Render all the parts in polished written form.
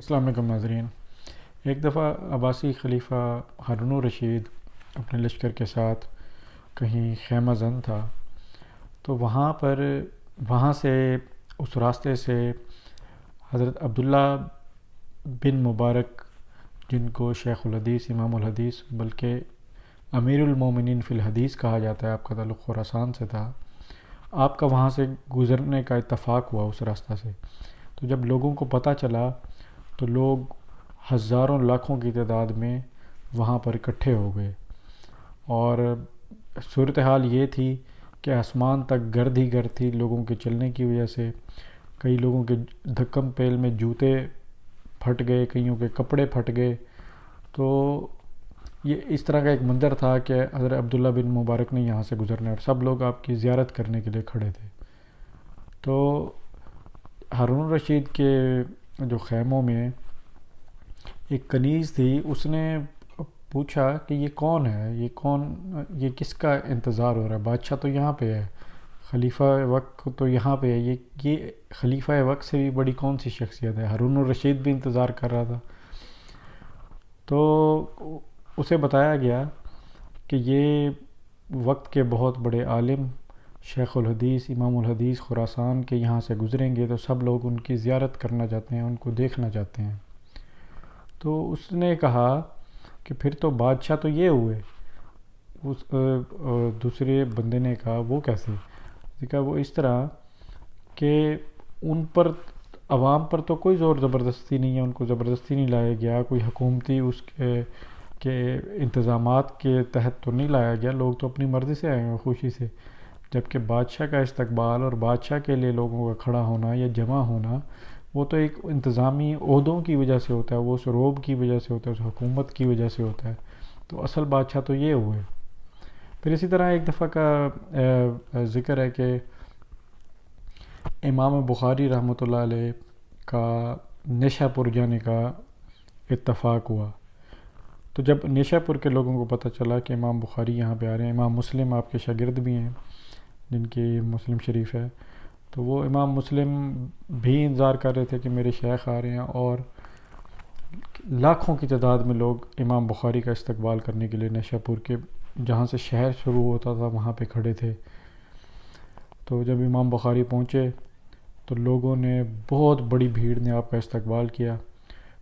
السلام علیکم ناظرین۔ ایک دفعہ عباسی خلیفہ ہارون الرشید اپنے لشکر کے ساتھ کہیں خیمہ زن تھا، تو وہاں سے اس راستے سے حضرت عبداللہ بن مبارک، جن کو شیخ الحدیث، امام الحدیث، بلکہ امیر المومنین فی الحدیث کہا جاتا ہے، آپ کا تعلق خراسان سے تھا، آپ کا وہاں سے گزرنے کا اتفاق ہوا اس راستہ سے۔ تو جب لوگوں کو پتہ چلا تو لوگ ہزاروں لاکھوں کی تعداد میں وہاں پر اکٹھے ہو گئے، اور صورتحال یہ تھی کہ آسمان تک گرد ہی گرد تھی لوگوں کے چلنے کی وجہ سے۔ کئی لوگوں کے دھکم پیل میں جوتے پھٹ گئے، کئیوں کے کپڑے پھٹ گئے۔ تو یہ اس طرح کا ایک منظر تھا کہ حضرت عبداللہ بن مبارک نے یہاں سے گزرنا، اور سب لوگ آپ کی زیارت کرنے کے لیے کھڑے تھے۔ تو ہارون الرشید کے جو خیموں میں ایک کنیز تھی، اس نے پوچھا کہ یہ کون ہے، یہ کس کا انتظار ہو رہا ہے؟ بادشاہ تو یہاں پہ ہے، خلیفہ وقت تو یہاں پہ ہے، یہ خلیفہ وقت سے بھی بڑی کون سی شخصیت ہے؟ ہارون الرشید بھی انتظار کر رہا تھا۔ تو اسے بتایا گیا کہ یہ وقت کے بہت بڑے عالم شیخ الحدیث، امام الحدیث خراسان کے یہاں سے گزریں گے، تو سب لوگ ان کی زیارت کرنا چاہتے ہیں، ان کو دیکھنا چاہتے ہیں۔ تو اس نے کہا کہ پھر تو بادشاہ تو یہ ہوئے۔ دوسرے بندے نے کہا وہ کیسے؟ اس نے کہا وہ اس طرح کہ ان پر، عوام پر تو کوئی زور زبردستی نہیں ہے، ان کو زبردستی نہیں لایا گیا، کوئی حکومتی اس کے انتظامات کے تحت تو نہیں لایا گیا، لوگ تو اپنی مرضی سے آئے ہیں خوشی سے۔ جبکہ بادشاہ کا استقبال اور بادشاہ کے لیے لوگوں کا کھڑا ہونا یا جمع ہونا، وہ تو ایک انتظامی عہدوں کی وجہ سے ہوتا ہے، وہ اس روب کی وجہ سے ہوتا ہے، اس حکومت کی وجہ سے ہوتا ہے۔ تو اصل بادشاہ تو یہ ہوئے۔ پھر اسی طرح ایک دفعہ کا ذکر ہے کہ امام بخاری رحمۃ اللہ علیہ کا نیشا پور جانے کا اتفاق ہوا۔ تو جب نیشا پور کے لوگوں کو پتہ چلا کہ امام بخاری یہاں پہ آ رہے ہیں، امام مسلم آپ کے شاگرد بھی ہیں جن کی مسلم شریف ہے، تو وہ امام مسلم بھی انتظار کر رہے تھے کہ میرے شیخ آ رہے ہیں، اور لاکھوں کی تعداد میں لوگ امام بخاری کا استقبال کرنے کے لیے نیشا پور کے، جہاں سے شہر شروع ہوتا تھا، وہاں پہ کھڑے تھے۔ تو جب امام بخاری پہنچے تو لوگوں نے، بہت بڑی بھیڑ نے آپ کا استقبال کیا،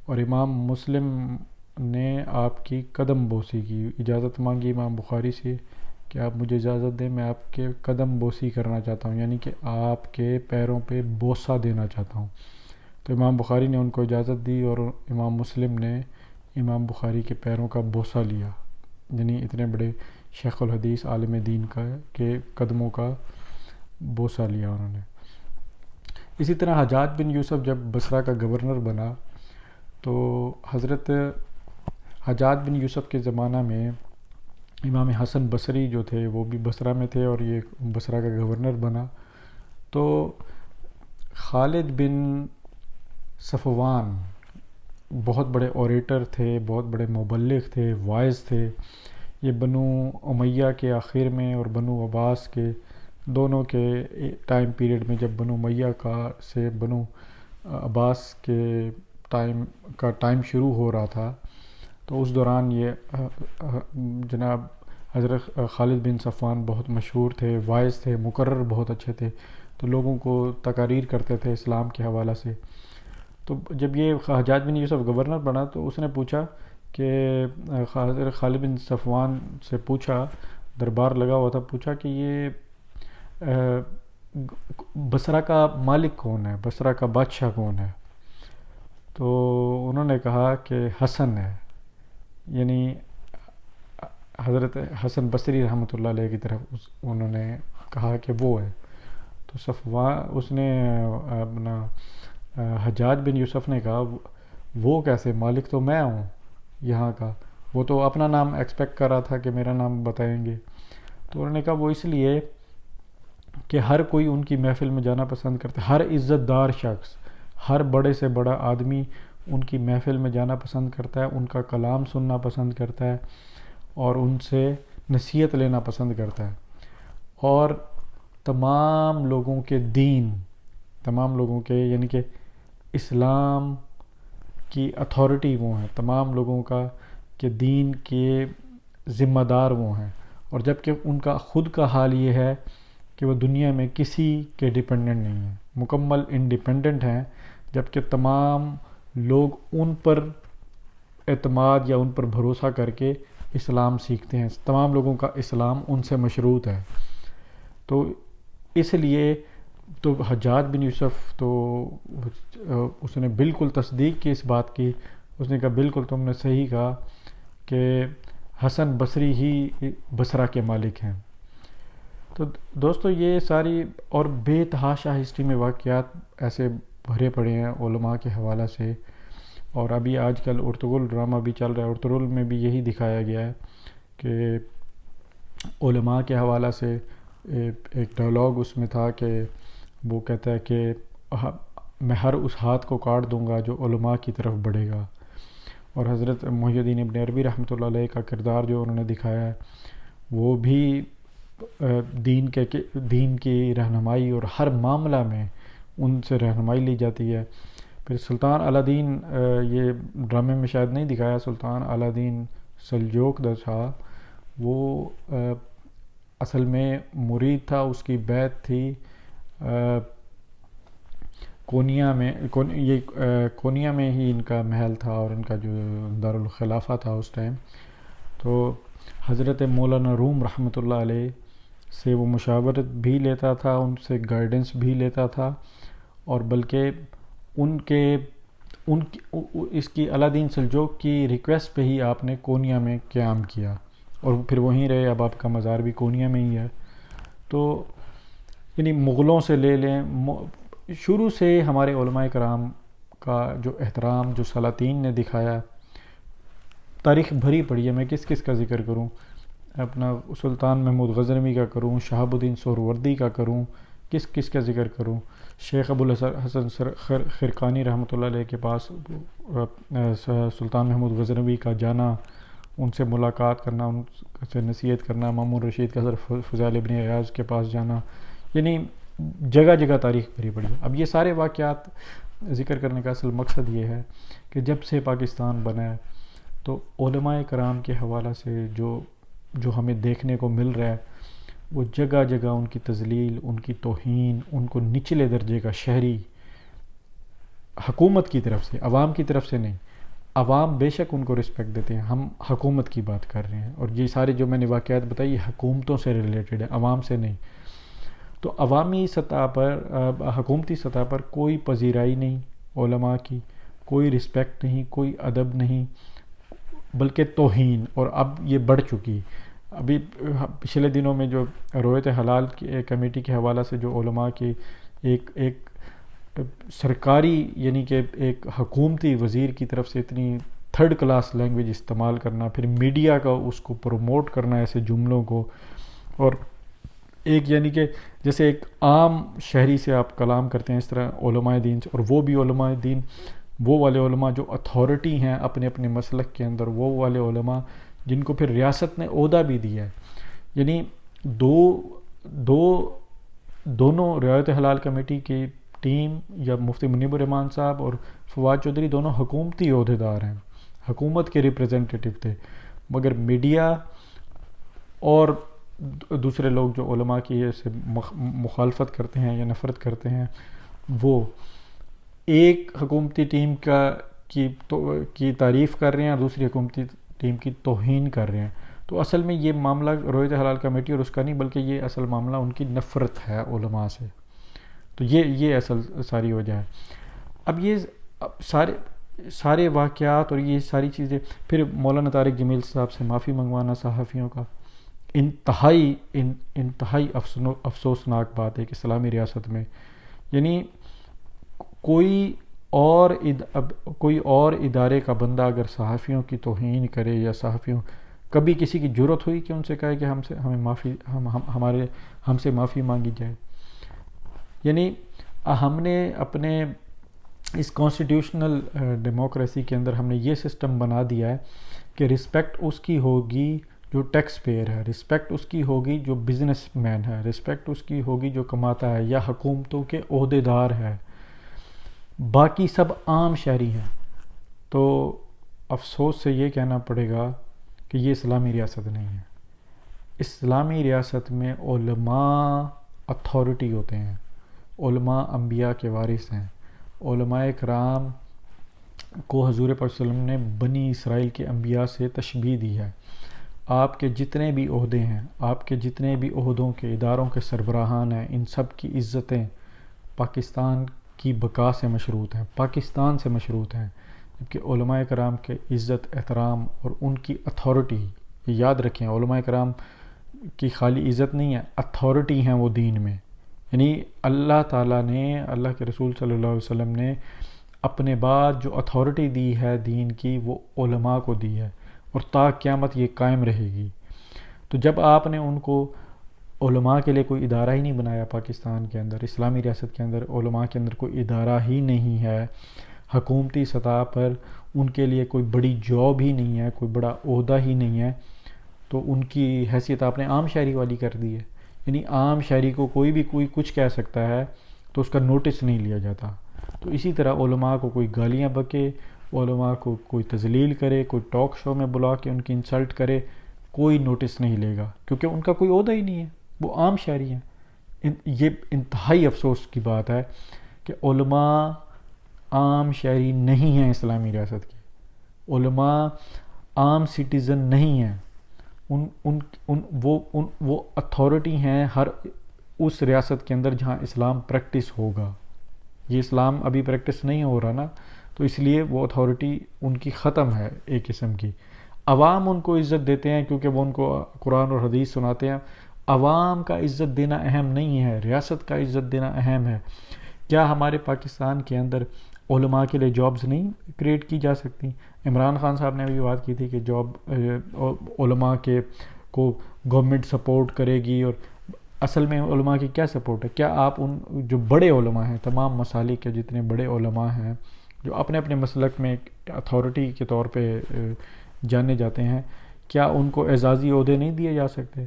اور امام مسلم نے آپ کی قدم بوسی کی، اجازت مانگی امام بخاری سے کہ آپ مجھے اجازت دیں، میں آپ کے قدم بوسی کرنا چاہتا ہوں، یعنی کہ آپ کے پیروں پہ بوسہ دینا چاہتا ہوں۔ تو امام بخاری نے ان کو اجازت دی، اور امام مسلم نے امام بخاری کے پیروں کا بوسہ لیا، یعنی اتنے بڑے شیخ الحدیث عالم دین کے قدموں کا بوسہ لیا انہوں نے۔ اسی طرح حجاج بن یوسف جب بصرہ کا گورنر بنا، تو حضرت حجاج بن یوسف کے زمانہ میں امام حسن بصری جو تھے وہ بھی بصرہ میں تھے، اور یہ بصرہ کا گورنر بنا۔ تو خالد بن صفوان بہت بڑے اوریٹر تھے، بہت بڑے مبلغ تھے، وائز تھے۔ یہ بنو امیہ کے آخر میں اور بنو عباس کے دونوں کے ٹائم پیریڈ میں، جب بنو امیہ سے بنو عباس کے ٹائم شروع ہو رہا تھا، تو اس دوران یہ جناب حضرت خالد بن صفوان بہت مشہور تھے، وائز تھے، مقرر بہت اچھے تھے، تو لوگوں کو تقاریر کرتے تھے اسلام کے حوالہ سے۔ تو جب یہ حجاج بن یوسف گورنر بنا تو اس نے پوچھا کہ حضرت خالد بن صفوان سے پوچھا، دربار لگا ہوا تھا، پوچھا کہ یہ بصرہ کا مالک کون ہے، بصرہ کا بادشاہ کون ہے؟ تو انہوں نے کہا کہ حسن ہے، یعنی حضرت حسن بصری رحمۃ اللہ علیہ کی طرف انہوں نے کہا کہ وہ ہے۔ تو اس نے اپنا حجاج بن یوسف نے کہا وہ کیسے، مالک تو میں ہوں یہاں کا۔ وہ تو اپنا نام ایکسپیکٹ کر رہا تھا کہ میرا نام بتائیں گے۔ تو انہوں نے کہا وہ اس لیے کہ ہر کوئی ان کی محفل میں جانا پسند کرتا ہے، ہر عزت دار شخص، ہر بڑے سے بڑا آدمی ان کی محفل میں جانا پسند کرتا ہے، ان کا کلام سننا پسند کرتا ہے، اور ان سے نصیحت لینا پسند کرتا ہے۔ اور تمام لوگوں کے دین، تمام لوگوں کے، یعنی کہ اسلام کی اتھارٹی وہ ہیں، تمام لوگوں کا کہ دین کے ذمہ دار وہ ہیں، اور جبکہ ان کا خود کا حال یہ ہے کہ وہ دنیا میں کسی کے ڈیپینڈنٹ نہیں ہیں، مکمل انڈیپینڈنٹ ہیں، جبکہ تمام لوگ ان پر اعتماد یا ان پر بھروسہ کر کے اسلام سیکھتے ہیں، تمام لوگوں کا اسلام ان سے مشروط ہے۔ تو اس لیے تو حجاج بن یوسف تو اس نے بالکل تصدیق کی اس بات کی، اس نے کہا بالکل تم نے صحیح کہا کہ حسن بصری ہی بصرہ کے مالک ہیں۔ تو دوستو یہ ساری اور بے تحاشا ہسٹری میں واقعات ایسے بھرے پڑے ہیں علماء کے حوالہ سے، اور ابھی آج کل ارطغرل ڈرامہ بھی چل رہا ہے، ارطغرل میں بھی یہی دکھایا گیا ہے کہ علماء کے حوالہ سے ایک ڈائلاگ اس میں تھا کہ وہ کہتا ہے کہ میں ہر اس ہاتھ کو کاٹ دوں گا جو علماء کی طرف بڑھے گا، اور حضرت محی الدین ابن عربی رحمۃ اللہ علیہ کا کردار جو انہوں نے دکھایا ہے وہ بھی دین کی رہنمائی اور ہر معاملہ میں ان سے رہنمائی لی جاتی ہے۔ پھر سلطان الادین، یہ ڈرامے میں شاید نہیں دکھایا، سلطان الادین سلجوق تھا، وہ اصل میں مرید تھا، اس کی بیعت تھی کونیا میں، کونیا میں ہی ان کا محل تھا اور ان کا جو دارالخلافہ تھا اس ٹائم۔ تو حضرت مولانا روم رحمۃ اللہ علیہ سے وہ مشاورت بھی لیتا تھا، ان سے گائیڈنس بھی لیتا تھا، اور بلکہ اس کی الادین سلجوق کی ریکویسٹ پہ ہی آپ نے کونیا میں قیام کیا، اور پھر وہیں رہے، اب آپ کا مزار بھی کونیا میں ہی ہے۔ تو یعنی مغلوں سے لے لیں، شروع سے ہمارے علماء کرام کا جو احترام جو سلاطین نے دکھایا، تاریخ بھری پڑی ہے، میں کس کا ذکر کروں، اپنا سلطان محمود غزنوی کا کروں، شہاب الدین سہروردی کا کروں، کس کا ذکر کروں، شیخ ابو الحسن خرقانی رحمۃ اللہ علیہ کے پاس سلطان محمود غزنوی کا جانا، ان سے ملاقات کرنا، ان سے نصیحت کرنا، مامون رشید کا حضرت فضیل ابن عیاض کے پاس جانا، یعنی جگہ جگہ تاریخ بھری پڑی ہے۔ اب یہ سارے واقعات ذکر کرنے کا اصل مقصد یہ ہے کہ جب سے پاکستان بنا ہے تو علماء کرام کے حوالہ سے جو ہمیں دیکھنے کو مل رہا ہے وہ جگہ جگہ ان کی تذلیل، ان کی توہین، ان کو نچلے درجے کا شہری حکومت کی طرف سے، عوام کی طرف سے نہیں، عوام بے شک ان کو رسپیکٹ دیتے ہیں، ہم حکومت کی بات کر رہے ہیں، اور یہ سارے جو میں نے واقعات بتائی یہ حکومتوں سے ریلیٹڈ ہے، عوام سے نہیں۔ تو عوامی سطح پر، حکومتی سطح پر کوئی پذیرائی نہیں علماء کی، کوئی رسپیکٹ نہیں، کوئی ادب نہیں، بلکہ توہین، اور اب یہ بڑھ چکی۔ ابھی پچھلے دنوں میں جو رویت حلال کی کمیٹی کے حوالہ سے جو علماء کی ایک سرکاری یعنی کہ ایک حکومتی وزیر کی طرف سے اتنی تھرڈ کلاس لینگویج استعمال کرنا، پھر میڈیا کا اس کو پروموٹ کرنا ایسے جملوں کو، اور ایک یعنی کہ جیسے ایک عام شہری سے آپ کلام کرتے ہیں اس طرح علماء دین سے، اور وہ بھی علماء دین، وہ والے علماء جو اتھارٹی ہیں اپنے اپنے مسلک کے اندر، وہ والے علماء جن کو پھر ریاست نے عہدہ بھی دیا ہے، یعنی دونوں روایت حلال کمیٹی کی ٹیم یا مفتی منیب الرحمان صاحب اور فواد چودھری دونوں حکومتی عہدیدار ہیں، حکومت کے ریپریزنٹیٹیو تھے، مگر میڈیا اور دوسرے لوگ جو علماء کی سے مخالفت کرتے ہیں یا نفرت کرتے ہیں، وہ ایک حکومتی ٹیم کی تعریف کر رہے ہیں اور دوسری حکومتی ٹیم کی توہین کر رہے ہیں۔ تو اصل میں یہ معاملہ رویت حلال کمیٹی اور اس کا نہیں، بلکہ یہ اصل معاملہ ان کی نفرت ہے علماء سے۔ تو یہ اصل ساری وجہ ہے۔ اب یہ سارے واقعات اور یہ ساری چیزیں، پھر مولانا طارق جمیل صاحب سے معافی منگوانا صحافیوں کا، انتہائی افسوسناک بات ہے کہ اسلامی ریاست میں، یعنی کوئی اور ادارے کا بندہ اگر صحافیوں کی توہین کرے، یا صحافیوں کبھی کسی کی جرأت ہوئی کہ ان سے کہے کہ ہم سے معافی مانگی جائے؟ یعنی ہم نے اپنے اس کانسٹیٹیوشنل ڈیموکریسی کے اندر ہم نے یہ سسٹم بنا دیا ہے کہ رسپیکٹ اس کی ہوگی جو ٹیکس پیئر ہے، رسپیکٹ اس کی ہوگی جو بزنس مین ہے، رسپیکٹ اس کی ہوگی جو کماتا ہے یا حکومتوں کے عہدیدار ہے، باقی سب عام شہری ہیں۔ تو افسوس سے یہ کہنا پڑے گا کہ یہ اسلامی ریاست نہیں ہے۔ اسلامی ریاست میں علماء اتھارٹی ہوتے ہیں، علماء انبیاء کے وارث ہیں۔ علماء کرام کو حضور پاک صلی اللہ علیہ وسلم نے بنی اسرائیل کے انبیاء سے تشبیہ دی ہے۔ آپ کے جتنے بھی عہدے ہیں، آپ کے جتنے بھی عہدوں کے اداروں کے سربراہان ہیں، ان سب کی عزتیں پاکستان کی بقا سے مشروط ہیں، پاکستان سے مشروط ہیں، جبکہ علماء کرام کے عزت احترام اور ان کی اتھارٹی، یاد رکھیں علماء کرام کی خالی عزت نہیں ہے، اتھارٹی ہیں وہ دین میں۔ یعنی اللہ تعالیٰ نے، اللہ کے رسول صلی اللہ علیہ وسلم نے اپنے بعد جو اتھارٹی دی ہے دین کی، وہ علماء کو دی ہے، اور تا قیامت یہ قائم رہے گی۔ تو جب آپ نے ان کو علماء کے لیے کوئی ادارہ ہی نہیں بنایا پاکستان کے اندر، اسلامی ریاست کے اندر علماء کے اندر کوئی ادارہ ہی نہیں ہے، حکومتی سطح پر ان کے لیے کوئی بڑی جاب ہی نہیں ہے، کوئی بڑا عہدہ ہی نہیں ہے، تو ان کی حیثیت آپ نے عام شہری والی کر دی ہے۔ یعنی عام شہری کو کوئی کچھ کہہ سکتا ہے تو اس کا نوٹس نہیں لیا جاتا۔ تو اسی طرح علماء کو کوئی گالیاں بکے، علماء کو کوئی تذلیل کرے، کوئی ٹاک شو میں بلا کے ان کی انسلٹ کرے، کوئی نوٹس نہیں لے گا، کیونکہ ان کا کوئی عہدہ ہی نہیں ہے، وہ عام شہری ہیں۔ یہ انتہائی افسوس کی بات ہے کہ علماء عام شہری نہیں ہیں اسلامی ریاست کے، علماء عام سٹیزن نہیں ہیں، وہ اتھارٹی ہیں ہر اس ریاست کے اندر جہاں اسلام پریکٹس ہوگا۔ یہ اسلام ابھی پریکٹس نہیں ہو رہا نا، تو اس لیے وہ اتھارٹی ان کی ختم ہے ایک قسم کی۔ عوام ان کو عزت دیتے ہیں کیونکہ وہ ان کو قرآن اور حدیث سناتے ہیں۔ عوام کا عزت دینا اہم نہیں ہے، ریاست کا عزت دینا اہم ہے۔ کیا ہمارے پاکستان کے اندر علماء کے لیے جابز نہیں کریٹ کی جا سکتی؟ عمران خان صاحب نے بھی بات کی تھی کہ جاب علماء کے کو گورنمنٹ سپورٹ کرے گی، اور اصل میں علماء کی کیا سپورٹ ہے؟ کیا آپ ان جو بڑے علماء ہیں، تمام مسالک کے جتنے بڑے علماء ہیں جو اپنے اپنے مسلک میں اتھارٹی کے طور پہ جانے جاتے ہیں، کیا ان کو اعزازی عہدے نہیں دیے جا سکتے؟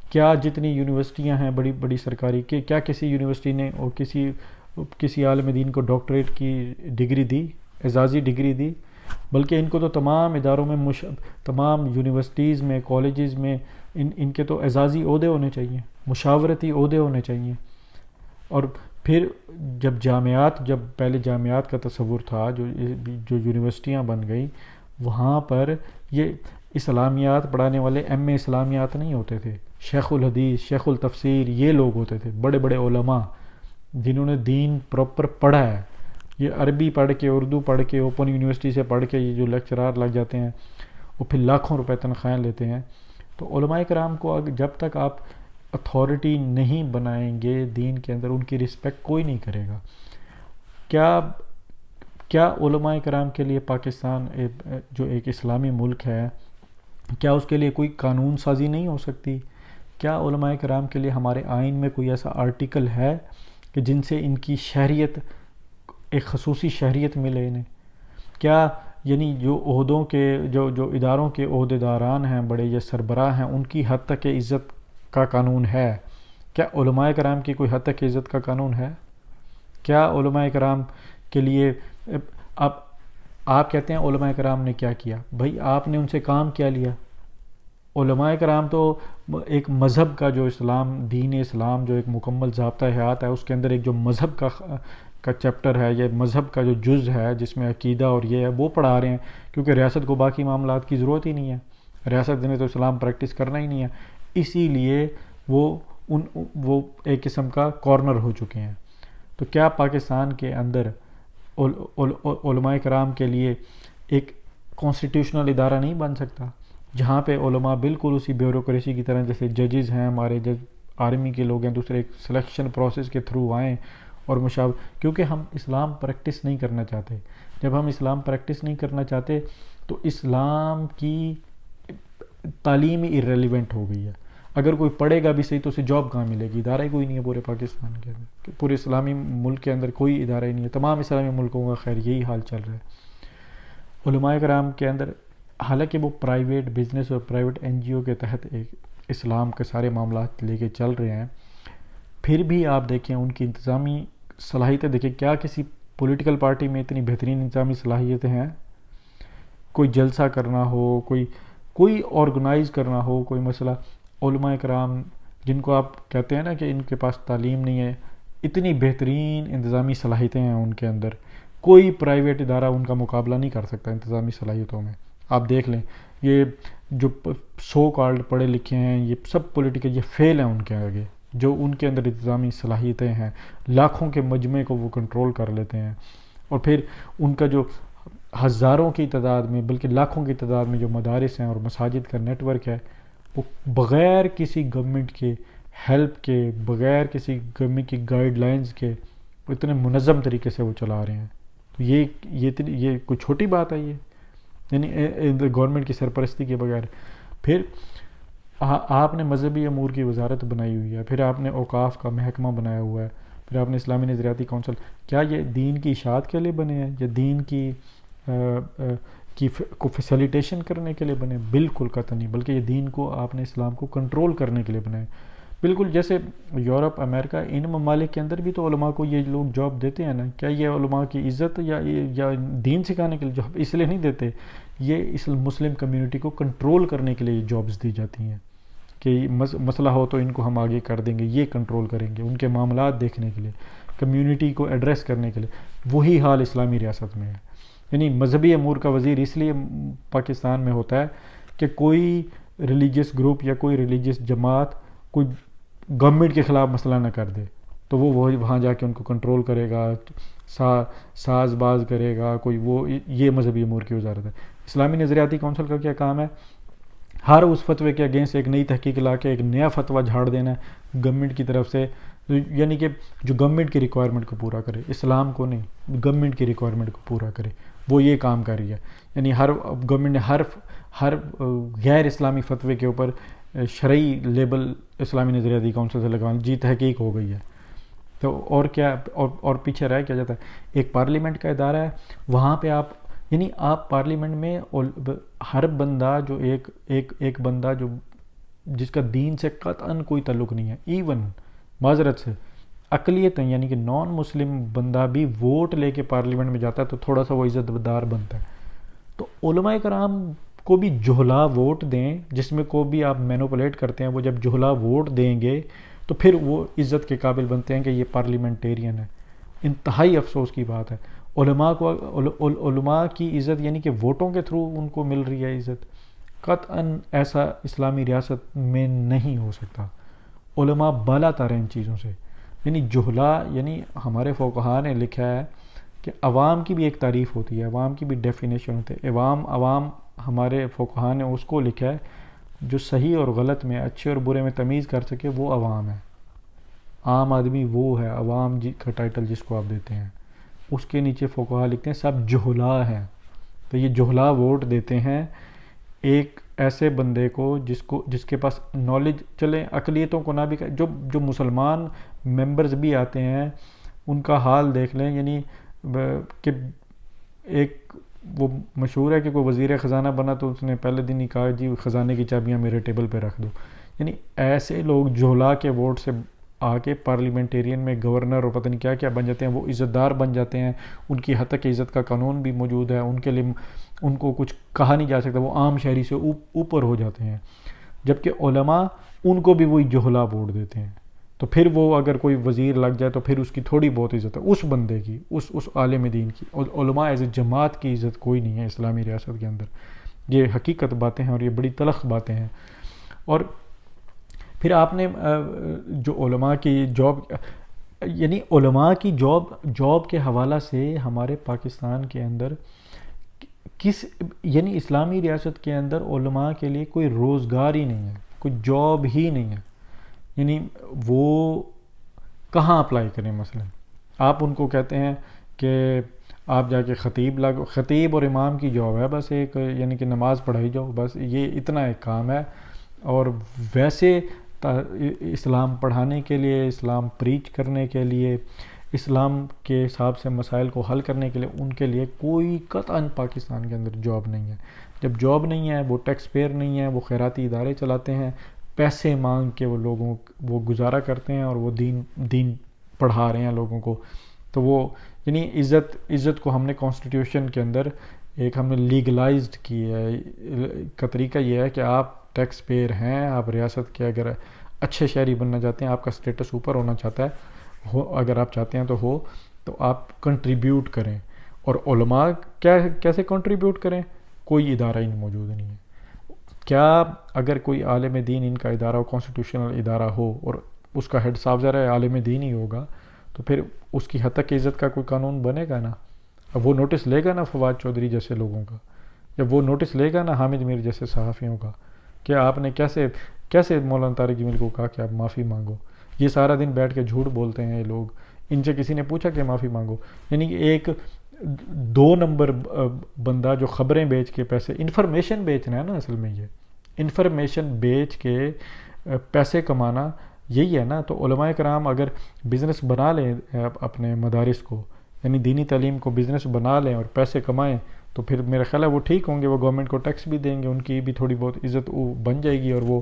کیا جتنی یونیورسٹیاں ہیں بڑی بڑی سرکاری کہ کیا کسی یونیورسٹی نے اور کسی عالم دین کو ڈاکٹریٹ کی ڈگری دی، اعزازی ڈگری دی؟ بلکہ ان کو تو تمام اداروں میں تمام یونیورسٹیز میں، کالجز میں ان کے تو اعزازی عہدے ہونے چاہیے، مشاورتی عہدے ہونے چاہیے۔ اور پھر جب پہلے جامعات کا تصور تھا، جو یونیورسٹیاں بن گئیں، وہاں پر یہ اسلامیات پڑھانے والے ایم اے اسلامیات نہیں ہوتے تھے، شیخ الحدیث، شیخ التفسیر، یہ لوگ ہوتے تھے، بڑے بڑے علماء جنہوں نے دین پراپر پڑھا ہے۔ یہ عربی پڑھ کے، اردو پڑھ کے، اوپن یونیورسٹی سے پڑھ کے یہ جو لیکچرار لگ جاتے ہیں، وہ پھر لاکھوں روپے تنخواہیں لیتے ہیں۔ تو علماء کرام کو جب تک آپ اتھارٹی نہیں بنائیں گے دین کے اندر، ان کی رسپیکٹ کوئی نہیں کرے گا۔ کیا علماء کرام کے لیے پاکستان جو ایک اسلامی ملک ہے، کیا اس کے لیے کوئی قانون سازی نہیں ہو سکتی؟ کیا علماء کرام کے لیے ہمارے آئین میں کوئی ایسا آرٹیکل ہے کہ جن سے ان کی شہریت، ایک خصوصی شہریت ملے انہیں؟ کیا یعنی جو عہدوں کے جو اداروں کے عہدیداران ہیں، بڑے یا سربراہ ہیں، ان کی حد تک عزت کا قانون ہے؟ کیا علماء کرام کی کوئی حد تک عزت کا قانون ہے؟ کیا علماء کرام کے لیے آپ کہتے ہیں علماء کرام نے کیا کیا؟ بھائی آپ نے ان سے کام کیا لیا؟ علماء کرام تو ایک مذہب کا جو دین اسلام جو ایک مکمل ضابطہ حیات ہے، اس کے اندر ایک جو مذہب کا چیپٹر ہے، یہ مذہب کا جو جز ہے جس میں عقیدہ اور یہ ہے، وہ پڑھا رہے ہیں، کیونکہ ریاست کو باقی معاملات کی ضرورت ہی نہیں ہے، ریاست نے تو اسلام پریکٹس کرنا ہی نہیں ہے، اسی لیے وہ ایک قسم کا کارنر ہو چکے ہیں۔ تو کیا پاکستان کے اندر علماء کرام کے لیے ایک کانسٹیٹیوشنل ادارہ نہیں بن سکتا جہاں پہ علماء بالکل اسی بیوروکریسی کی طرح، جیسے ججز ہیں ہمارے، آرمی کے لوگ ہیں، دوسرے ایک سلیکشن پروسیس کے تھرو آئیں اور کیونکہ ہم اسلام پریکٹس نہیں کرنا چاہتے۔ جب ہم اسلام پریکٹس نہیں کرنا چاہتے تو اسلام کی تعلیم ہی irrelevant ہو گئی ہے۔ اگر کوئی پڑھے گا بھی صحیح تو اسے جاب کہاں ملے گی؟ ادارہ ہی کوئی نہیں ہے پورے پاکستان کے اندر، پورے اسلامی ملک کے اندر کوئی ادارہ ہی نہیں ہے، تمام اسلامی ملکوں کا خیر یہی حال چل رہا ہے۔ علماء کرام کے اندر حالانکہ وہ پرائیویٹ بزنس اور پرائیویٹ این جی او کے تحت ایک اسلام کے سارے معاملات لے کے چل رہے ہیں، پھر بھی آپ دیکھیں ان کی انتظامی صلاحیتیں دیکھیں، کیا کسی پولیٹیکل پارٹی میں اتنی بہترین انتظامی صلاحیتیں ہیں؟ کوئی جلسہ کرنا ہو، کوئی آرگنائز کرنا ہو کوئی مسئلہ، علماء کرام جن کو آپ کہتے ہیں نا کہ ان کے پاس تعلیم نہیں ہے، اتنی بہترین انتظامی صلاحیتیں ہیں ان کے اندر، کوئی پرائیویٹ ادارہ ان کا مقابلہ نہیں کر سکتا انتظامی صلاحیتوں میں. آپ دیکھ لیں یہ جو سو کالڈ پڑھے لکھے ہیں یہ سب پولیٹیکل، یہ فیل ہیں ان کے آگے. جو ان کے اندر انتظامی صلاحیتیں ہیں، لاکھوں کے مجمع کو وہ کنٹرول کر لیتے ہیں، اور پھر ان کا جو ہزاروں کی تعداد میں بلکہ لاکھوں کی تعداد میں جو مدارس ہیں اور مساجد کا نیٹ ورک ہے، وہ بغیر کسی گورنمنٹ کے ہیلپ کے، بغیر کسی گورنمنٹ کی گائیڈ لائنز کے وہ اتنے منظم طریقے سے وہ چلا رہے ہیں. تو یہ کوئی چھوٹی بات ہے یہ، یعنی گورنمنٹ کی سرپرستی کے بغیر. پھر آپ نے مذہبی امور کی وزارت بنائی ہوئی ہے، پھر آپ نے اوقاف کا محکمہ بنایا ہوا ہے، پھر آپ نے اسلامی نظریاتی کونسل. کیا یہ دین کی اشاعت کے لیے بنے ہیں یا دین کی کو فیسیلیٹیشن کرنے کے لیے بنے؟ بالکل قطعی نہیں، بلکہ یہ دین کو آپ نے اسلام کو کنٹرول کرنے کے لیے بنائے. بالکل جیسے یورپ، امریکہ، ان ممالک کے اندر بھی تو علماء کو یہ لوگ جاب دیتے ہیں نا. کیا یہ علماء کی عزت یا دین سکھانے کے لیے جاب اس لیے نہیں دیتے؟ یہ اس مسلم کمیونٹی کو کنٹرول کرنے کے لیے یہ جابز دی جاتی ہیں کہ مسئلہ ہو تو ان کو ہم آگے کر دیں گے، یہ کنٹرول کریں گے، ان کے معاملات دیکھنے کے لیے، کمیونٹی کو ایڈریس کرنے کے لیے. وہی حال اسلامی ریاست میں ہے. یعنی مذہبی امور کا وزیر اس لیے پاکستان میں ہوتا ہے کہ کوئی ریلیجیس گروپ یا کوئی ریلیجیس جماعت کوئی گورنمنٹ کے خلاف مسئلہ نہ کر دے تو وہ وہاں جا کے ان کو کنٹرول کرے گا، ساز باز کرے گا کوئی. وہ یہ مذہبی امور کی وزارت ہے. اسلامی نظریاتی کونسل کا کیا کام ہے؟ ہر اس فتوے کے اگینسٹ ایک نئی تحقیق لا کے ایک نیا فتویٰ جھاڑ دینا ہے گورنمنٹ کی طرف سے، یعنی کہ جو گورنمنٹ کی ریکوائرمنٹ کو پورا کرے، اسلام کو نہیں، گورنمنٹ کی ریکوائرمنٹ کو پورا کرے. وہ یہ کام کر رہی ہے. یعنی گورنمنٹ نے ہر غیر اسلامی فتوے کے اوپر شرعی لیبل اسلامی نظریاتی کونسل سے لگوانا، جی تحقیق ہو گئی ہے. تو اور کیا، اور پیچھے رہ کیا جاتا ہے؟ ایک پارلیمنٹ کا ادارہ ہے، وہاں پہ آپ پارلیمنٹ میں ہر بندہ جو ایک بندہ جو جس کا دین سے قطعاً کوئی تعلق نہیں ہے، ایون معذرت سے اقلیتیں یعنی کہ نان مسلم بندہ بھی ووٹ لے کے پارلیمنٹ میں جاتا ہے تو تھوڑا سا وہ عزت دار بنتا ہے. تو علماء کرام کو بھی جہلا ووٹ دیں، جس میں کو بھی آپ مینوپولیٹ کرتے ہیں، وہ جب جہلا ووٹ دیں گے تو پھر وہ عزت کے قابل بنتے ہیں کہ یہ پارلیمنٹیرین ہے. انتہائی افسوس کی بات ہے. علماء کی عزت یعنی کہ ووٹوں کے تھرو ان کو مل رہی ہے عزت، قطعاً ایسا اسلامی ریاست میں نہیں ہو سکتا. علماء بالا تر ہیں ان چیزوں سے. یعنی جہلا، یعنی ہمارے فقہاء نے لکھا ہے کہ عوام کی بھی ایک تعریف ہوتی ہے، عوام کی بھی ڈیفینیشن ہوتی ہے. عوام ہمارے فقہاء نے اس کو لکھا ہے جو صحیح اور غلط میں، اچھے اور برے میں تمیز کر سکے، وہ عوام ہے. عام آدمی وہ ہے، عوام جی کا ٹائٹل جس کو آپ دیتے ہیں. اس کے نیچے فقہاء لکھتے ہیں سب جہلا ہیں. تو یہ جہلا ووٹ دیتے ہیں ایک ایسے بندے کو جس کے پاس نالج، چلیں اقلیتوں کو نہ بھی، جو مسلمان ممبرز بھی آتے ہیں ان کا حال دیکھ لیں. یعنی کہ ایک وہ مشہور ہے کہ کوئی وزیر خزانہ بنا تو اس نے پہلے دن ہی کہا جی خزانے کی چابیاں میرے ٹیبل پہ رکھ دو. یعنی ایسے لوگ جہلا کے ووٹ سے آ کے پارلیمنٹیرین میں گورنر اور پتہ نہیں کیا کیا بن جاتے ہیں، وہ عزت دار بن جاتے ہیں. ان کی حد تک عزت کا قانون بھی موجود ہے، ان کے لیے ان کو کچھ کہا نہیں جا سکتا، وہ عام شہری سے اوپر ہو جاتے ہیں. جبکہ علماء ان کو بھی وہی جہلا ووٹ دیتے ہیں. تو پھر وہ اگر کوئی وزیر لگ جائے تو پھر اس کی تھوڑی بہت عزت ہے، اس بندے کی، اس عالم دین کی. علماء ایز اے جماعت کی عزت کوئی نہیں ہے اسلامی ریاست کے اندر. یہ حقیقت باتیں ہیں اور یہ بڑی تلخ باتیں ہیں. اور پھر آپ نے جو علماء کی جاب، یعنی علماء کی جاب کے حوالہ سے ہمارے پاکستان کے اندر یعنی اسلامی ریاست کے اندر علماء کے لیے کوئی روزگار ہی نہیں ہے، کوئی جاب ہی نہیں ہے. یعنی وہ کہاں اپلائی کریں؟ مثلا آپ ان کو کہتے ہیں کہ آپ جا کے خطیب اور امام کی جاب ہے بس ایک، یعنی کہ نماز پڑھائی جاؤ، بس یہ اتنا ایک کام ہے. اور ویسے اسلام پڑھانے کے لیے، اسلام پریچ کرنے کے لیے، اسلام کے حساب سے مسائل کو حل کرنے کے لیے ان کے لیے کوئی قطعاً پاکستان کے اندر جاب نہیں ہے. جب جاب نہیں ہے، وہ ٹیکس پیئر نہیں ہے، وہ خیراتی ادارے چلاتے ہیں، پیسے مانگ کے وہ گزارا کرتے ہیں اور وہ دین پڑھا رہے ہیں لوگوں کو. تو وہ یعنی عزت کو ہم نے کانسٹیٹیوشن کے اندر ایک ہم نے لیگلائزڈ کی ہے کا طریقہ یہ ہے کہ آپ ٹیکس پیئر ہیں، آپ ریاست کے اگر اچھے شہری بننا چاہتے ہیں، آپ کا سٹیٹس اوپر ہونا چاہتا ہے ہو، اگر آپ چاہتے ہیں تو آپ کنٹریبیوٹ کریں. اور علماء کیسے کنٹریبیوٹ کریں؟ کوئی ادارہ ہی موجود نہیں ہے. کیا اگر کوئی عالم دین ان کا ادارہ ہو، کانسٹیٹیوشنل ادارہ ہو، اور اس کا ہیڈ صاحب ذرا عالم دین ہی ہوگا، تو پھر اس کی حد تک عزت کا کوئی قانون بنے گا نا؟ اب وہ نوٹس لے گا نا فواد چودھری جیسے لوگوں کا، جب وہ نوٹس لے گا نا حامد میر جیسے صحافیوں کا کہ آپ نے کیسے مولانا طارق جمیل کو کہا کہ آپ معافی مانگو. یہ سارا دن بیٹھ کے جھوٹ بولتے ہیں یہ لوگ. ان سے کسی نے پوچھا کہ معافی مانگو؟ یعنی کہ ایک 2 نمبر بندہ جو خبریں بیچ کے پیسے، انفارمیشن بیچنا ہے نا اصل میں، یہ انفارمیشن بیچ کے پیسے کمانا یہی ہے نا. تو علماء کرام اگر بزنس بنا لیں اپنے مدارس کو، یعنی دینی تعلیم کو بزنس بنا لیں اور پیسے کمائیں، تو پھر میرا خیال ہے وہ ٹھیک ہوں گے. وہ گورنمنٹ کو ٹیکس بھی دیں گے، ان کی بھی تھوڑی بہت عزت بن جائے گی، اور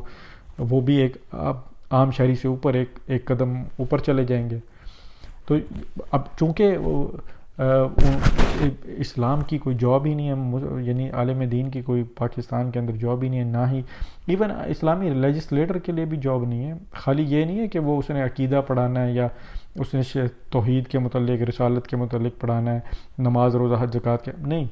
وہ بھی ایک عام شہری سے اوپر ایک قدم اوپر چلے جائیں گے. تو اب چونکہ اسلام کی کوئی جاب ہی نہیں ہے، یعنی عالم دین کی کوئی پاکستان کے اندر جاب ہی نہیں ہے، نہ ہی ایون اسلامی لیجسلیٹر کے لیے بھی جاب نہیں ہے. خالی یہ نہیں ہے کہ وہ اس نے عقیدہ پڑھانا ہے، یا اس نے توحید کے متعلق، رسالت کے متعلق پڑھانا ہے، نماز روزہ حج زکوٰۃ کے نہیں.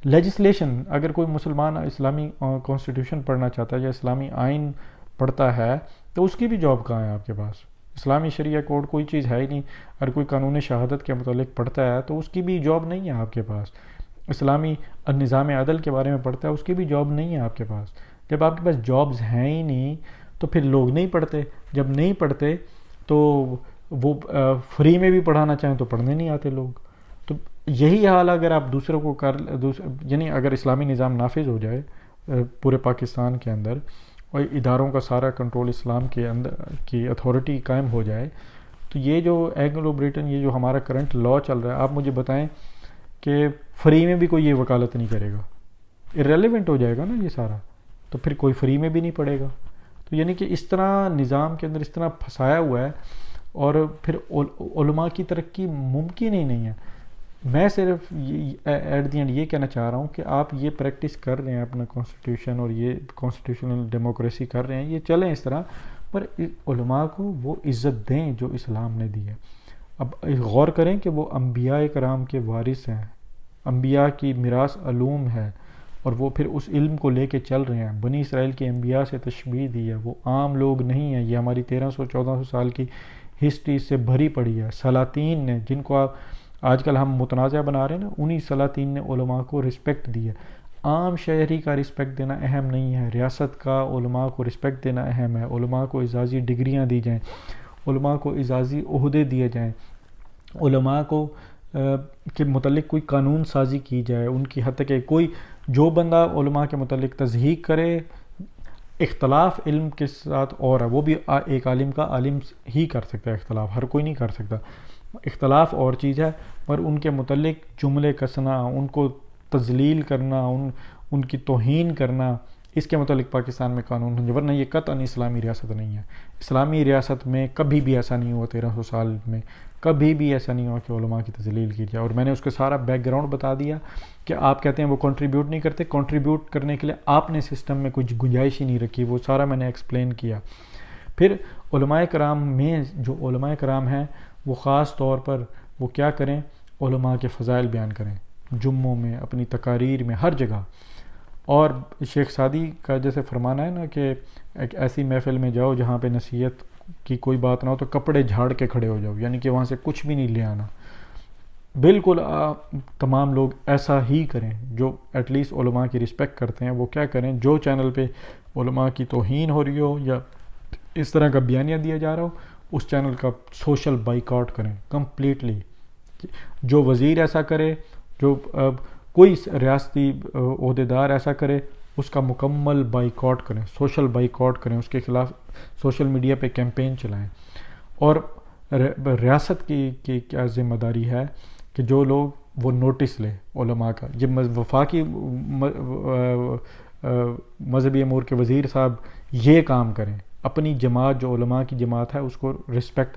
لیجسلیشن، اگر کوئی مسلمان اسلامی کانسٹیٹیوشن پڑھنا چاہتا ہے یا اسلامی آئین پڑھتا ہے، تو اس کی بھی جاب کہاں ہے آپ کے پاس؟ اسلامی شریعہ کوڈ کوئی چیز ہے ہی نہیں. اگر کوئی قانون شہادت کے متعلق پڑھتا ہے تو اس کی بھی جاب نہیں ہے آپ کے پاس. اسلامی نظام عدل کے بارے میں پڑھتا ہے، اس کی بھی جاب نہیں ہے آپ کے پاس. جب آپ کے پاس جابز ہیں ہی نہیں تو پھر لوگ نہیں پڑھتے. جب نہیں پڑھتے تو وہ فری میں بھی پڑھانا چاہیں تو پڑھنے نہیں آتے لوگ. تو یہی حال اگر آپ دوسروں کو یعنی اگر اسلامی نظام نافذ ہو جائے پورے پاکستان کے اندر، اور اداروں کا سارا کنٹرول اسلام کے اندر کی اتھارٹی قائم ہو جائے، تو یہ جو اینگلو بریٹن، یہ جو ہمارا کرنٹ لا چل رہا ہے، آپ مجھے بتائیں کہ فری میں بھی کوئی یہ وکالت نہیں کرے گا. ارریلیونٹ ہو جائے گا نا یہ سارا. تو پھر کوئی فری میں بھی نہیں پڑے گا. تو یعنی کہ اس طرح نظام کے اندر اس طرح پھنسایا ہوا ہے، اور پھر علماء کی ترقی ممکن ہی نہیں ہے. میں صرف ایٹ دی اینڈ یہ کہنا چاہ رہا ہوں کہ آپ یہ پریکٹس کر رہے ہیں اپنا کانسٹیٹیوشن، اور یہ کانسٹیٹیوشنل ڈیموکریسی کر رہے ہیں، یہ چلیں اس طرح، پر علماء کو وہ عزت دیں جو اسلام نے دی ہے. اب غور کریں کہ وہ انبیاء کرام کے وارث ہیں، انبیاء کی میراث علوم ہے، اور وہ پھر اس علم کو لے کے چل رہے ہیں. بنی اسرائیل کے انبیاء سے تشبیہ دی ہے، وہ عام لوگ نہیں ہیں. یہ ہماری 1300-1400 سال کی ہسٹری سے بھری پڑی ہے. سلاطین نے، جن کو آج کل ہم متنازع بنا رہے ہیں نا، انہی سلاطین نے علماء کو رسپیکٹ دی ہے. عام شہری کا رسپیکٹ دینا اہم نہیں ہے، ریاست کا علماء کو رسپیکٹ دینا اہم ہے. علماء کو اعزازی ڈگریاں دی جائیں، علماء کو اعزازی عہدے دیے جائیں، علماء کو کے متعلق کوئی قانون سازی کی جائے. ان کی حد تک کوئی جو بندہ علماء کے متعلق تضحیق کرے، اختلاف علم کے ساتھ، اور ہے وہ بھی ایک عالم کا عالم ہی کر سکتا ہے اختلاف، ہر کوئی نہیں کر سکتا. اختلاف اور چیز ہے، پر ان کے متعلق جملے کسنا، ان کو تذلیل کرنا، ان کی توہین کرنا، اس کے متعلق پاکستان میں قانون ہوں گے، ورنہ یہ قطعاً اسلامی ریاست نہیں ہے. اسلامی ریاست میں کبھی بھی ایسا نہیں ہوا، 1300 سال میں کبھی بھی ایسا نہیں ہوا کہ علماء کی تذلیل کی جائے. اور میں نے اس کا سارا بیک گراؤنڈ بتا دیا کہ آپ کہتے ہیں وہ کنٹریبیوٹ نہیں کرتے. کنٹریبیوٹ کرنے کے لیے آپ نے سسٹم میں کچھ گنجائش ہی نہیں رکھی، وہ سارا میں نے ایکسپلین کیا. پھر علماء کرام میں جو علماء کرام ہیں، وہ خاص طور پر وہ کیا کریں؟ علماء کے فضائل بیان کریں، جمعوں میں، اپنی تقاریر میں، ہر جگہ. اور شیخ سعدی کا جیسے فرمانا ہے نا کہ ایک ایسی محفل میں جاؤ جہاں پہ نصیحت کی کوئی بات نہ ہو، تو کپڑے جھاڑ کے کھڑے ہو جاؤ، یعنی کہ وہاں سے کچھ بھی نہیں لے آنا. بالکل تمام لوگ ایسا ہی کریں جو ایٹ لیسٹ علماء کی رسپیکٹ کرتے ہیں. وہ کیا کریں؟ جو چینل پہ علماء کی توہین ہو رہی ہو یا اس طرح کا بیانیہ دیا جا رہا ہو، اس چینل کا سوشل بائیکاٹ کریں کمپلیٹلی. جو وزیر ایسا کرے، جو کوئی ریاستی عہدیدار ایسا کرے، اس کا مکمل بائیکاٹ کریں، سوشل بائیکاٹ کریں، اس کے خلاف سوشل میڈیا پہ کیمپین چلائیں. اور ریاست کی کیا ذمہ داری ہے کہ جو لوگ وہ نوٹس لے علماء کا. یہ وفاقی مذہبی امور کے وزیر صاحب یہ کام کریں، اپنی جماعت جو علماء کی جماعت ہے اس کو رسپیکٹ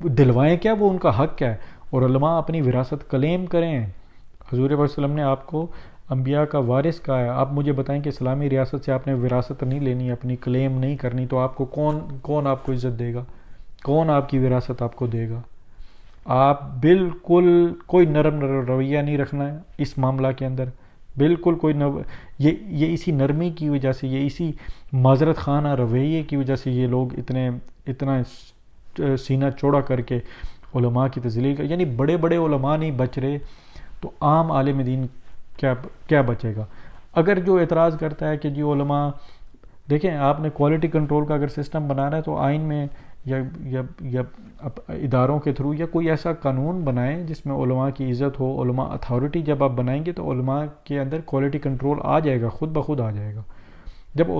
دلوائیں کیا، وہ ان کا حق ہے. اور علماء اپنی وراثت کلیم کریں، حضور پاک صلی اللہ علیہ وسلم نے آپ کو انبیاء کا وارث کہا ہے. آپ مجھے بتائیں کہ اسلامی ریاست سے آپ نے وراثت نہیں لینی، اپنی کلیم نہیں کرنی، تو آپ کو کون آپ کو عزت دے گا؟ کون آپ کی وراثت آپ کو دے گا؟ آپ بالکل کوئی نرم رویہ نہیں رکھنا ہے اس معاملہ کے اندر، بالکل کوئی یہ اسی نرمی کی وجہ سے، یہ اسی معذرت خانہ رویے کی وجہ سے یہ لوگ اتنا سینہ چوڑا کر کے علماء کی تذلیل یعنی بڑے بڑے علماء نہیں بچ رہے تو عام عالم دین کیا بچے گا؟ اگر جو اعتراض کرتا ہے کہ جی علماء، دیکھیں آپ نے کوالٹی کنٹرول کا اگر سسٹم بنانا ہے تو آئین میں یا اداروں کے تھرو یا کوئی ایسا قانون بنائیں جس میں علماء کی عزت ہو، علماء اتھارٹی جب آپ بنائیں گے تو علماء کے اندر کوالٹی کنٹرول آ جائے گا، خود بخود آ جائے گا. جب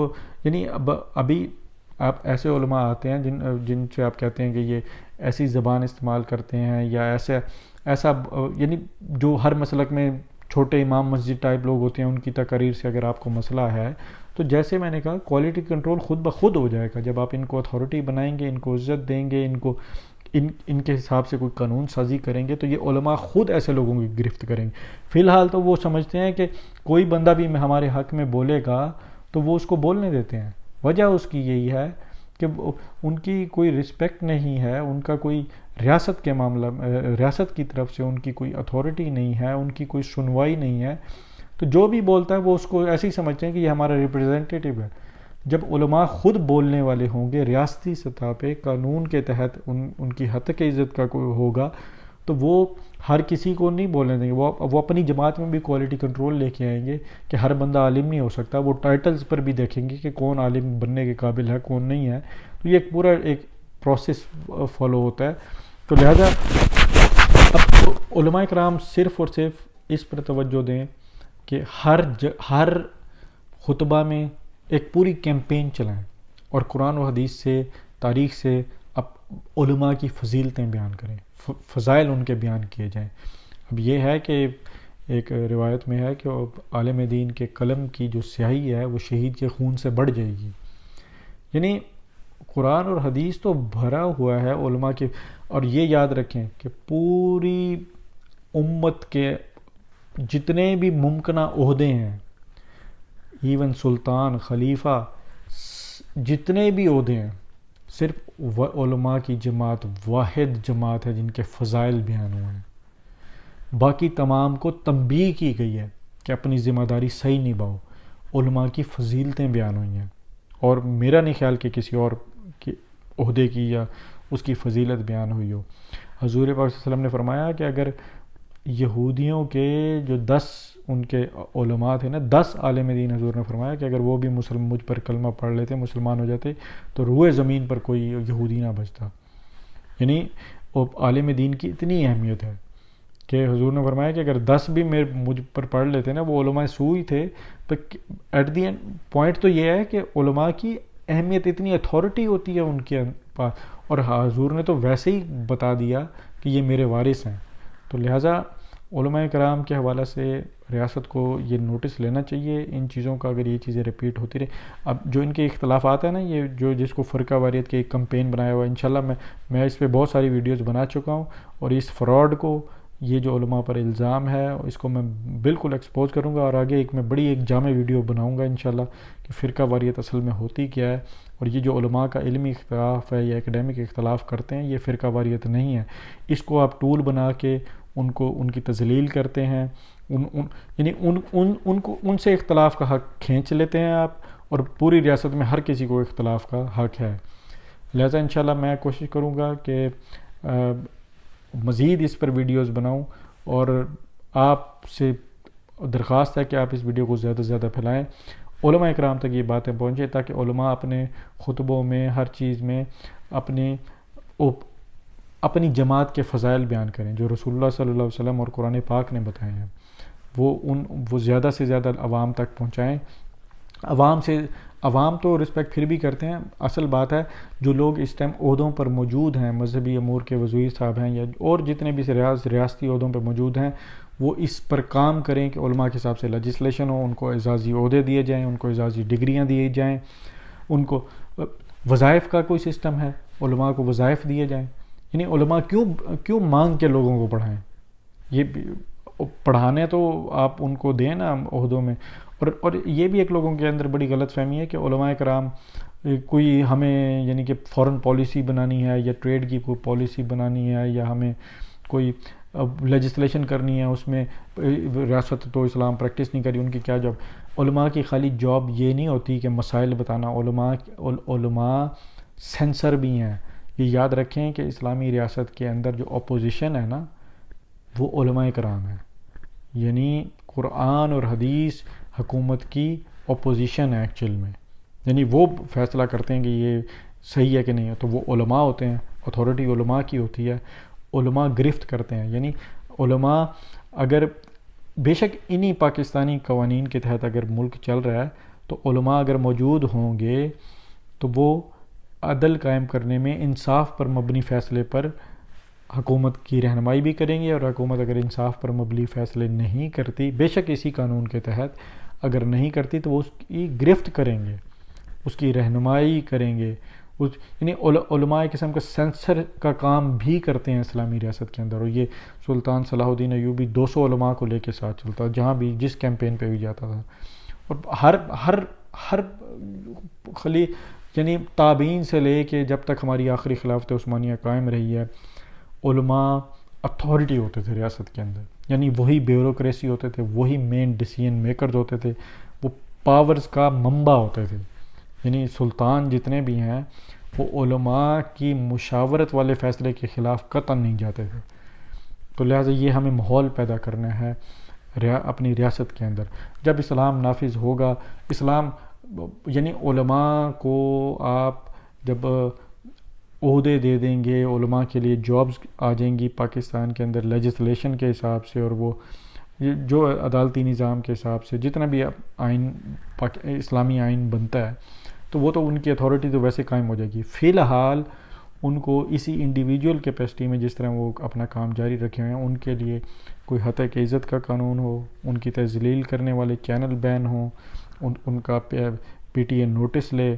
یعنی ابھی آپ ایسے علماء آتے ہیں جن سے آپ کہتے ہیں کہ یہ ایسی زبان استعمال کرتے ہیں یا ایسا یعنی جو ہر مسلک میں چھوٹے امام مسجد ٹائپ لوگ ہوتے ہیں، ان کی تقاریر سے اگر آپ کو مسئلہ ہے تو جیسے میں نے کہا کوالٹی کنٹرول خود بخود ہو جائے گا جب آپ ان کو اتھارٹی بنائیں گے، ان کو عزت دیں گے، ان کے حساب سے کوئی قانون سازی کریں گے تو یہ علماء خود ایسے لوگوں کی گرفت کریں گے. فی الحال تو وہ سمجھتے ہیں کہ کوئی بندہ بھی ہمارے حق میں بولے گا تو وہ اس کو بولنے دیتے ہیں. وجہ اس کی یہی ہے کہ ان کی کوئی رسپیکٹ نہیں ہے، ان کا کوئی ریاست کے معاملہ ریاست کی طرف سے ان کی کوئی اتھارٹی نہیں ہے، ان کی کوئی سنوائی نہیں ہے، تو جو بھی بولتا ہے وہ اس کو ایسے ہی سمجھتے ہیں کہ یہ ہمارا ریپرزینٹیٹیو ہے. جب علماء خود بولنے والے ہوں گے ریاستی سطح پہ قانون کے تحت ان کی حق عزت کا کوئی ہوگا تو وہ ہر کسی کو نہیں بولنے دیں گے. وہ اپنی جماعت میں بھی کوالٹی کنٹرول لے کے آئیں گے کہ ہر بندہ عالم نہیں ہو سکتا. وہ ٹائٹلز پر بھی دیکھیں گے کہ کون عالم بننے کے قابل ہے کون نہیں ہے. تو یہ پورا ایک پروسیس فالو ہوتا ہے. تو لہذا اب علماء کرام صرف اور صرف اس پر توجہ دیں کہ ہر خطبہ میں ایک پوری کیمپین چلائیں اور قرآن و حدیث سے، تاریخ سے اب علماء کی فضیلتیں بیان کریں، فضائل ان کے بیان کیے جائیں. اب یہ ہے کہ ایک روایت میں ہے کہ عالم دین کے قلم کی جو سیاہی ہے وہ شہید کے خون سے بڑھ جائے گی. یعنی قرآن اور حدیث تو بھرا ہوا ہے علماء کے. اور یہ یاد رکھیں کہ پوری امت کے جتنے بھی ممکنہ عہدے ہیں، ایون سلطان، خلیفہ، جتنے بھی عہدے ہیں، صرف علماء کی جماعت واحد جماعت ہے جن کے فضائل بیان ہوئے ہیں. باقی تمام کو تنبیہ کی گئی ہے کہ اپنی ذمہ داری صحیح نبھاؤ. علماء کی فضیلتیں بیان ہوئی ہیں اور میرا نہیں خیال کہ کسی اور کے عہدے کی یا اس کی فضیلت بیان ہوئی ہو. حضور پاک صلی اللہ علیہ وسلم نے فرمایا کہ اگر یہودیوں کے جو 10 ان کے علماء تھے نا، 10 عالم دین، حضور نے فرمایا کہ اگر وہ بھی مجھ پر کلمہ پڑھ لیتے، مسلمان ہو جاتے تو روئے زمین پر کوئی یہودی نہ بچتا. یعنی عالم دین کی اتنی اہمیت ہے کہ حضور نے فرمایا کہ اگر 10 بھی مجھ پر پڑھ لیتے نا، وہ علماء سوئی تھے. تو ایٹ دی اینڈ پوائنٹ تو یہ ہے کہ علماء کی اہمیت اتنی اتھارٹی ہوتی ہے ان کے پاس، اور حضور نے تو ویسے ہی بتا دیا کہ یہ میرے وارث ہیں. تو لہٰذا علماء کرام کے حوالے سے ریاست کو یہ نوٹس لینا چاہیے ان چیزوں کا، اگر یہ چیزیں ریپیٹ ہوتی رہے. اب جو ان کے اختلافات ہیں نا، یہ جس کو فرقہ واریت کے ایک کمپین بنایا ہوا ہے، انشاءاللہ میں اس پہ بہت ساری ویڈیوز بنا چکا ہوں، اور اس فراڈ کو، یہ جو علماء پر الزام ہے، اس کو میں بالکل ایکسپوز کروں گا، اور آگے میں بڑی ایک جامع ویڈیو بناؤں گا انشاءاللہ کہ فرقہ واریت اصل میں ہوتی کیا ہے. اور یہ جو علماء کا علمی اختلاف ہے یا اکیڈیمک اختلاف کرتے ہیں، یہ فرقہ واریت نہیں ہے. اس کو آپ ٹول بنا کے ان کی تذلیل کرتے ہیں، یعنی ان سے اختلاف کا حق کھینچ لیتے ہیں آپ، اور پوری ریاست میں ہر کسی کو اختلاف کا حق ہے. لہذا انشاءاللہ میں کوشش کروں گا کہ مزید اس پر ویڈیوز بناؤں، اور آپ سے درخواست ہے کہ آپ اس ویڈیو کو زیادہ سے زیادہ پھیلائیں، علماء اکرام تک یہ باتیں پہنچیں، تاکہ علماء اپنے خطبوں میں، ہر چیز میں اپنی جماعت کے فضائل بیان کریں جو رسول اللہ صلی اللہ علیہ وسلم اور قرآن پاک نے بتائے ہیں، وہ زیادہ سے زیادہ عوام تک پہنچائیں. عوام تو رسپیکٹ پھر بھی کرتے ہیں. اصل بات ہے جو لوگ اس ٹائم عہدوں پر موجود ہیں، مذہبی امور کے وزیر صاحب ہیں یا اور جتنے بھی ریاستی عہدوں پہ موجود ہیں، وہ اس پر کام کریں کہ علماء کے حساب سے لیجسلیشن ہو، ان کو اعزازی عہدے دیے جائیں، ان کو اعزازی ڈگریاں دی جائیں، ان کو وظائف کا کوئی سسٹم ہے، علماء کو وظائف دیے جائیں. یعنی علماء کیوں مانگ کے لوگوں کو پڑھائیں؟ یہ پڑھانے تو آپ ان کو دیں نا عہدوں میں. اور یہ بھی ایک لوگوں کے اندر بڑی غلط فہمی ہے کہ علماء کرام کوئی ہمیں یعنی کہ فورن پالیسی بنانی ہے یا ٹریڈ کی کوئی پالیسی بنانی ہے یا ہمیں کوئی لیجسلیشن کرنی ہے، اس میں ریاست تو اسلام پریکٹس نہیں کری، ان کی کیا جاب؟ علماء کی خالی جاب یہ نہیں ہوتی کہ مسائل بتانا، علماء سینسر بھی ہیں. یہ یاد رکھیں کہ اسلامی ریاست کے اندر جو اپوزیشن ہے نا وہ علماء کرام ہیں، یعنی قرآن اور حدیث حکومت کی اپوزیشن ہے ایکچوئل میں، یعنی وہ فیصلہ کرتے ہیں کہ یہ صحیح ہے کہ نہیں ہے، تو وہ علماء ہوتے ہیں، اتھارٹی علماء کی ہوتی ہے. علماء گرفت کرتے ہیں، یعنی علماء اگر بے شک انہی پاکستانی قوانین کے تحت اگر ملک چل رہا ہے تو علماء اگر موجود ہوں گے تو وہ عدل قائم کرنے میں انصاف پر مبنی فیصلے پر حکومت کی رہنمائی بھی کریں گے، اور حکومت اگر انصاف پر مبنی فیصلے نہیں کرتی، بے شک اسی قانون کے تحت اگر نہیں کرتی، تو وہ اس کی گرفت کریں گے، اس کی رہنمائی کریں گے. یعنی علماء قسم کا سینسر کا کام بھی کرتے ہیں اسلامی ریاست کے اندر. اور یہ سلطان صلاح الدین ایوبی 200 علماء کو لے کے ساتھ چلتا، جہاں بھی جس کیمپین پہ بھی جاتا تھا. اور ہر خلی یعنی تابعین سے لے کے جب تک ہماری آخری خلافت عثمانیہ قائم رہی ہے، علماء اتھارٹی ہوتے تھے ریاست کے اندر، یعنی وہی بیوروکریسی ہوتے تھے، وہی مین ڈیسیژن میکرز ہوتے تھے، وہ پاورز کا منبع ہوتے تھے. یعنی سلطان جتنے بھی ہیں وہ علماء کی مشاورت والے فیصلے کے خلاف قطعاً نہیں جاتے تھے. تو لہٰذا یہ ہمیں ماحول پیدا کرنا ہے اپنی ریاست کے اندر. جب اسلام نافذ ہوگا، اسلام یعنی علماء کو آپ جب عہدے دے دیں گے، علماء کے لیے جابز آ جائیں گی پاکستان کے اندر لیجسلیشن کے حساب سے، اور وہ جو عدالتی نظام کے حساب سے جتنا بھی آئین اسلامی آئین بنتا ہے، تو وہ تو ان کی اتھارٹی تو ویسے قائم ہو جائے گی. فی الحال ان کو اسی انڈیویجول کیپیسٹی میں جس طرح وہ اپنا کام جاری رکھے ہوئے ہیں، ان کے لیے کوئی ہتک عزت کا قانون ہو، ان کی تذلیل کرنے والے چینل بین ہوں، ان کا پی ٹی اے نوٹس لے،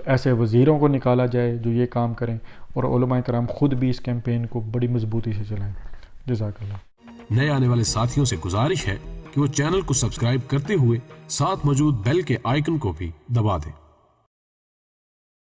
ایسے وزیروں کو نکالا جائے جو یہ کام کریں، اور علماء کرام خود بھی اس کیمپین کو بڑی مضبوطی سے چلائیں. جزاک اللہ. نئے آنے والے ساتھیوں سے گزارش ہے کہ وہ چینل کو سبسکرائب کرتے ہوئے ساتھ موجود بیل کے آئیکن کو بھی دبا دیں.